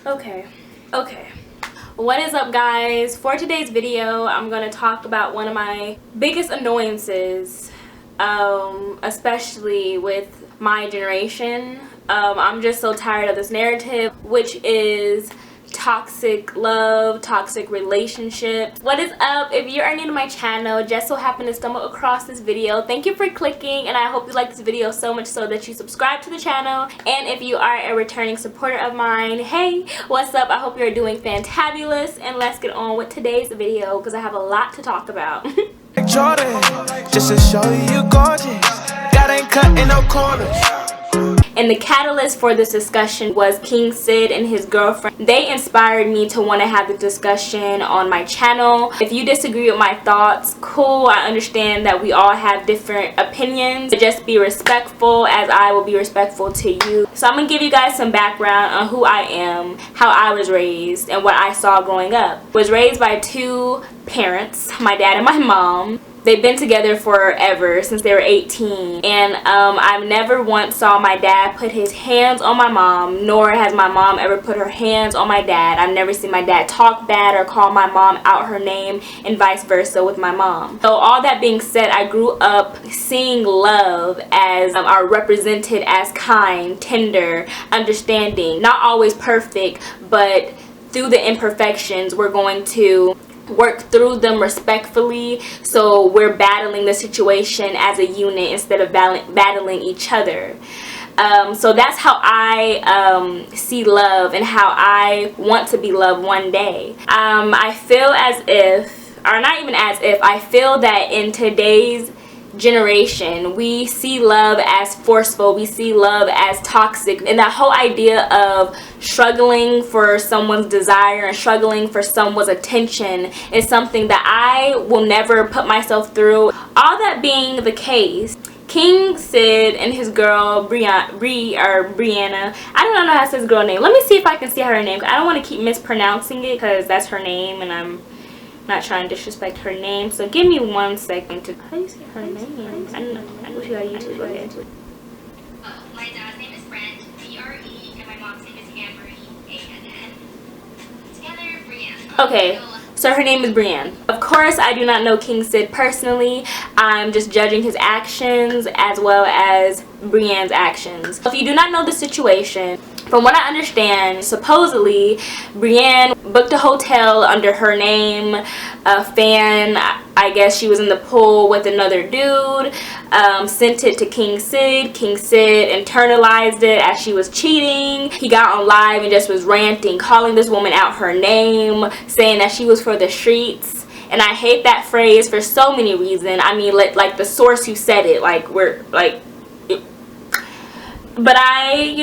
Okay. What is up, guys? For today's video, I'm going to talk about one of my biggest annoyances, especially with my generation. I'm just so tired of this narrative, which is toxic love, toxic relationships. What is up? If you are new to my channel, just so happen to stumble across this video, thank you for clicking, and I hope you like this video so much so that you subscribe to the channel. And if you are a returning supporter of mine, hey, what's up? I hope you're doing fantabulous, and let's get on with today's video because I have a lot to talk about. Jordan, just to show you gorgeous, that ain't cutting no corners. And the catalyst for this discussion was King Sid and his girlfriend. They inspired me to want to have the discussion on my channel. If you disagree with my thoughts, cool. I understand that we all have different opinions. Just be respectful, as I will be respectful to you. So I'm going to give you guys some background on who I am, how I was raised, and what I saw growing up. I was raised by two parents, my dad and my mom. They've been together forever, since they were 18, and I've never once saw my dad put his hands on my mom, nor has my mom ever put her hands on my dad. I've never seen my dad talk bad or call my mom out her name, and vice versa with my mom. So all that being said, I grew up seeing love as are represented as kind, tender, understanding, not always perfect, but through the imperfections we're going to work through them respectfully, so we're battling the situation as a unit instead of battling each other. So that's how I see love and how I want to be loved one day. I feel as if, or not even as if, I feel that in today's generation we see love as forceful, we see love as toxic, and that whole idea of struggling for someone's desire and struggling for someone's attention is something that I will never put myself through. All that being the case, King Sid and his girl Brianna, I don't know how to say his girl name. Let me see if I can see her name. I don't want to keep mispronouncing it because that's her name and I'm not trying to disrespect her name, so give me 1 second to. How do you say her name? I know she got YouTube. Go ahead. My dad's name is Brent, B-R-E, and my mom's name is Amber, A-N-N. Together, Brianne. Okay, so her name is Brianne. Of course, I do not know King Sid personally. I'm just judging his actions as well as Brianne's actions. If you do not know the situation, from what I understand, supposedly Brianne booked a hotel under her name. A fan, I guess she was in the pool with another dude, sent it to King Sid. King Sid internalized it as she was cheating. He got on live and just was ranting, calling this woman out her name, saying that she was for the streets. And I hate that phrase for so many reasons. I mean, like the source who said it, but I,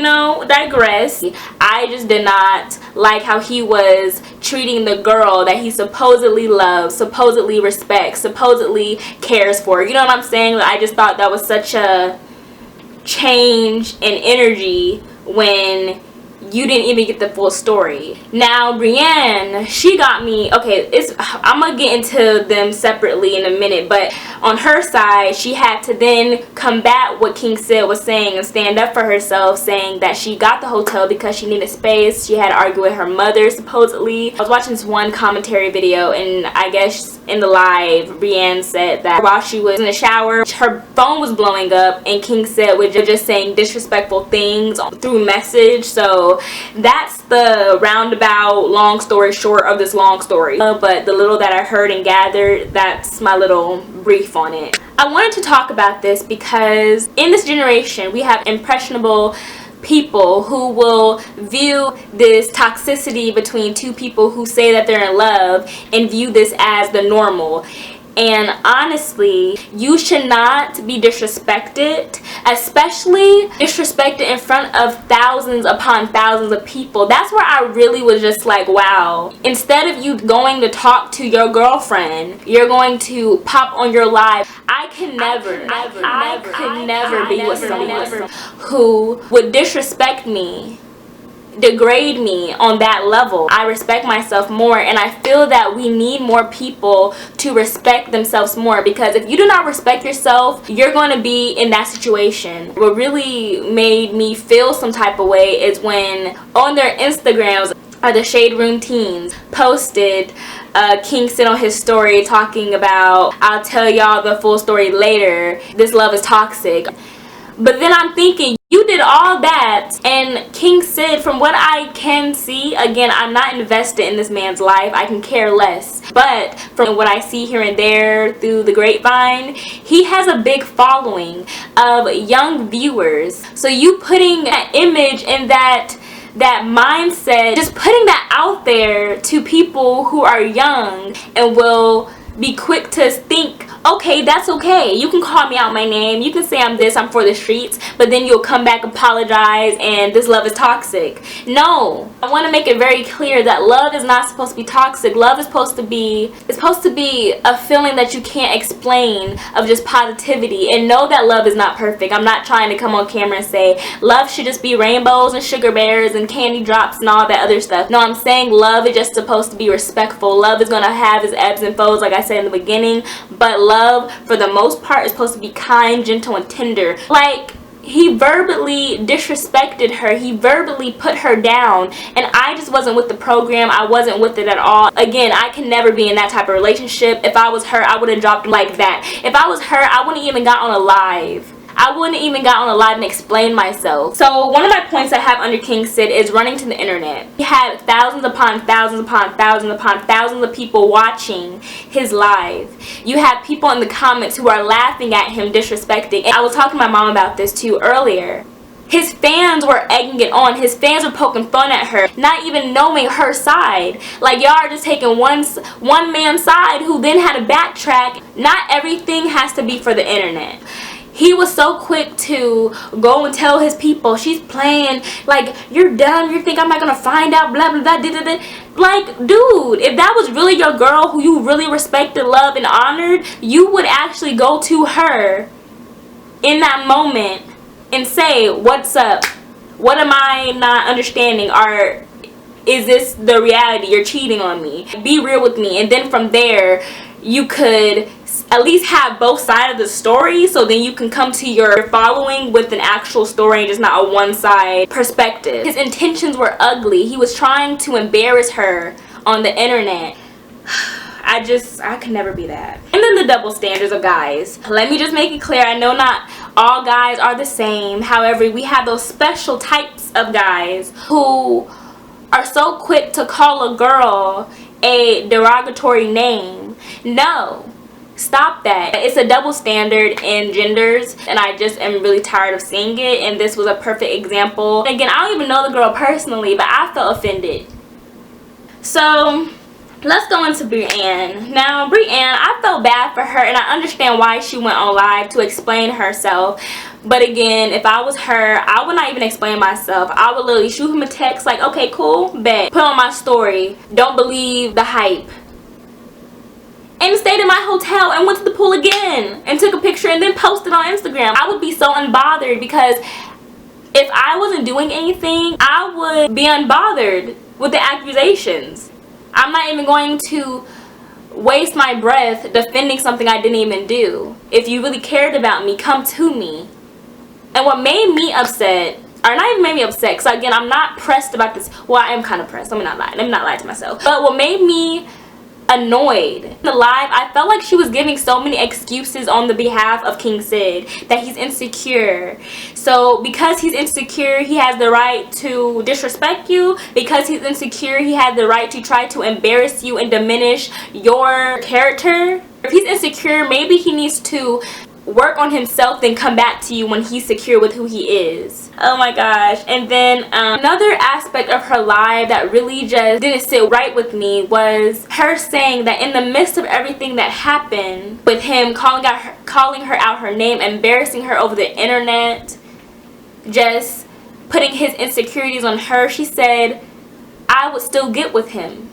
digress. I just did not like how he was treating the girl that he supposedly loves, supposedly respects, supposedly cares for. You know what I'm saying? I just thought that was such a change in energy when you didn't even get the full story. Now Brianne, she got me, okay, I'm gonna get into them separately in a minute, but on her side, she had to then combat what King Sid was saying and stand up for herself, saying that she got the hotel because she needed space. She had to argue with her mother, supposedly. I was watching this one commentary video, and I guess in the live, Brianne said that while she was in the shower, her phone was blowing up, and King Sid was just saying disrespectful things through message. So that's the roundabout long story short of this long story, but the little that I heard and gathered, that's my little brief on it. I wanted to talk about this because in this generation we have impressionable people who will view this toxicity between two people who say that they're in love and view this as the normal. And honestly, you should not be disrespected, especially disrespected in front of thousands upon thousands of people. That's where I really was just like, wow. Instead of you going to talk to your girlfriend, you're going to pop on your live. I could never be with someone who would disrespect me, degrade me on that level. I respect myself more, and I feel that we need more people to respect themselves more, because if you do not respect yourself, you're going to be in that situation. What really made me feel some type of way is when on their Instagrams, or the Shade Room Teens, posted King Sid on his story talking about, I'll tell y'all the full story later, this love is toxic. But then I'm thinking, you did all that, and King Sid, from what I can see, again, I'm not invested in this man's life, I can care less, but from what I see here and there through the grapevine, he has a big following of young viewers. So you putting that image and that mindset, just putting that out there to people who are young and will be quick to think, okay, that's okay, you can call me out my name, you can say I'm this, I'm for the streets, but then you'll come back, apologize, and this love is toxic. No, I want to make it very clear that love is not supposed to be toxic. Love is supposed to be a feeling that you can't explain, of just positivity. And know that love is not perfect. I'm not trying to come on camera and say love should just be rainbows and sugar bears and candy drops and all that other stuff. No, I'm saying love is just supposed to be respectful. Love is going to have its ebbs and flows, like I said in the beginning, but love for the most part is supposed to be kind, gentle, and tender. Like, he verbally disrespected her, he verbally put her down, and I just wasn't with the program. I wasn't with it at all. Again, I can never be in that type of relationship. If I was her, I would have dropped him like that. If I was her, I wouldn't even got on a live. I wouldn't even got on a live and explain myself. So one of my points I have under King Sid is running to the internet. He had thousands upon thousands upon thousands upon thousands of people watching his live. You have people in the comments who are laughing at him, disrespecting. And I was talking to my mom about this too earlier. His fans were egging it on. His fans were poking fun at her, not even knowing her side. Like, y'all are just taking one man's side who then had to backtrack. Not everything has to be for the internet. He was so quick to go and tell his people, she's playing, like, you're dumb, you think I'm not gonna find out, blah blah blah, da, da, da. Like, dude, if that was really your girl who you really respected, loved, and honored, you would actually go to her in that moment and say, what's up? What am I not understanding? Or is this the reality? You're cheating on me. Be real with me. And then from there, you could at least have both sides of the story, so then you can come to your following with an actual story and just not a one-side perspective. His intentions were ugly. He was trying to embarrass her on the internet. I could never be that. And then the double standards of guys. Let me just make it clear, I know not all guys are the same. However, we have those special types of guys who are so quick to call a girl a derogatory name. No. Stop that. It's a double standard in genders, and I just am really tired of seeing it, and this was a perfect example. Again, I don't even know the girl personally, but I felt offended. So let's go into Breann. Now, Breann, I felt bad for her, and I understand why she went on live to explain herself. But again, if I was her, I would not even explain myself. I would literally shoot him a text like, okay, cool, bet. Put on my story, don't believe the hype. And stayed in my hotel and went to the pool again and took a picture and then posted on Instagram. I would be so unbothered, because if I wasn't doing anything, I would be unbothered with the accusations. I'm not even going to waste my breath defending something I didn't even do. If you really cared about me, come to me. And what made me upset, or not even made me upset, because again, I'm not pressed about this. Well, I am kind of pressed. Let me not lie to myself. But what made me annoyed in the live, I felt like she was giving so many excuses on the behalf of King Sid, that he's insecure. So because he's insecure, he has the right to disrespect you. Because he's insecure, he has the right to try to embarrass you and diminish your character. If he's insecure, maybe he needs to work on himself, then come back to you when he's secure with who he is. Oh my gosh. And then another aspect of her live that really just didn't sit right with me was her saying that in the midst of everything that happened with him calling her out her name, embarrassing her over the internet, just putting his insecurities on her, she said, I would still get with him.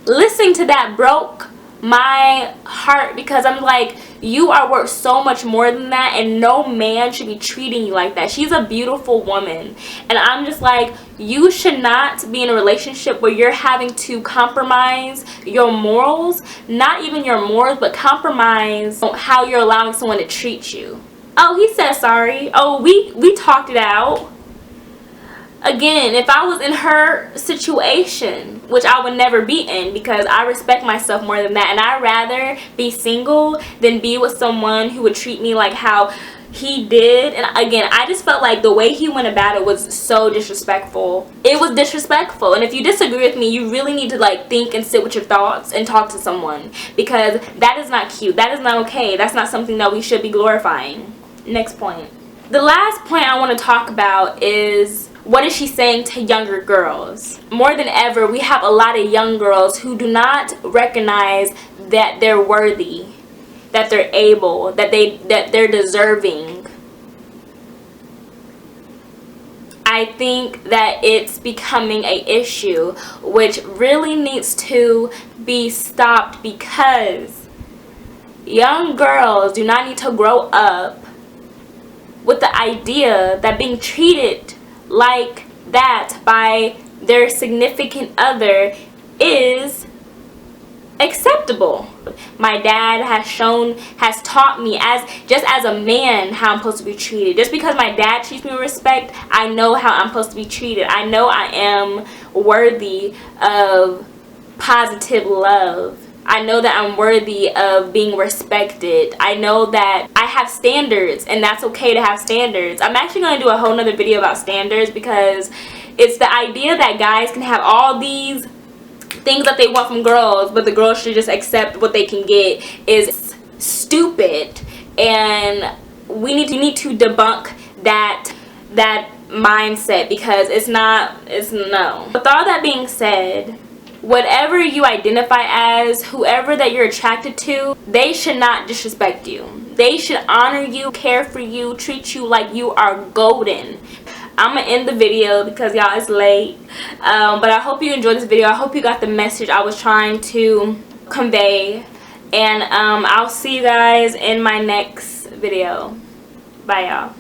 Listening to that broke my heart, because I'm like, you are worth so much more than that, and no man should be treating you like that. She's a beautiful woman, and I'm just like, you should not be in a relationship where you're having to compromise your morals, not even your morals, but compromise how you're allowing someone to treat you. Oh, he said sorry. Oh, we talked it out. Again, if I was in her situation, which I would never be in because I respect myself more than that, and I'd rather be single than be with someone who would treat me like how he did. And again, I just felt like the way he went about it was so disrespectful. It was disrespectful. And if you disagree with me, you really need to like think and sit with your thoughts and talk to someone, because that is not cute. That is not okay. That's not something that we should be glorifying. Next point. The last point I want to talk about is, what is she saying to younger girls? More than ever, we have a lot of young girls who do not recognize that they're worthy, that they're able, that they're deserving. I think that it's becoming an issue which really needs to be stopped, because young girls do not need to grow up with the idea that being treated like that by their significant other is acceptable. My dad has taught me just as a man how I'm supposed to be treated. Just because my dad treats me with respect, I know how I'm supposed to be treated. I know I am worthy of positive love. I know that I'm worthy of being respected. I know that I have standards, and that's okay to have standards. I'm actually going to do a whole nother video about standards, because it's the idea that guys can have all these things that they want from girls, but the girls should just accept what they can get, is stupid. And we need to debunk that mindset, because it's no. With all that being said, whatever you identify as, whoever that you're attracted to, they should not disrespect you. They should honor you, care for you, treat you like you are golden. I'm gonna end the video because y'all, it's late, but I hope you enjoyed this video. I hope you got the message I was trying to convey, and I'll see you guys in my next video. Bye, y'all.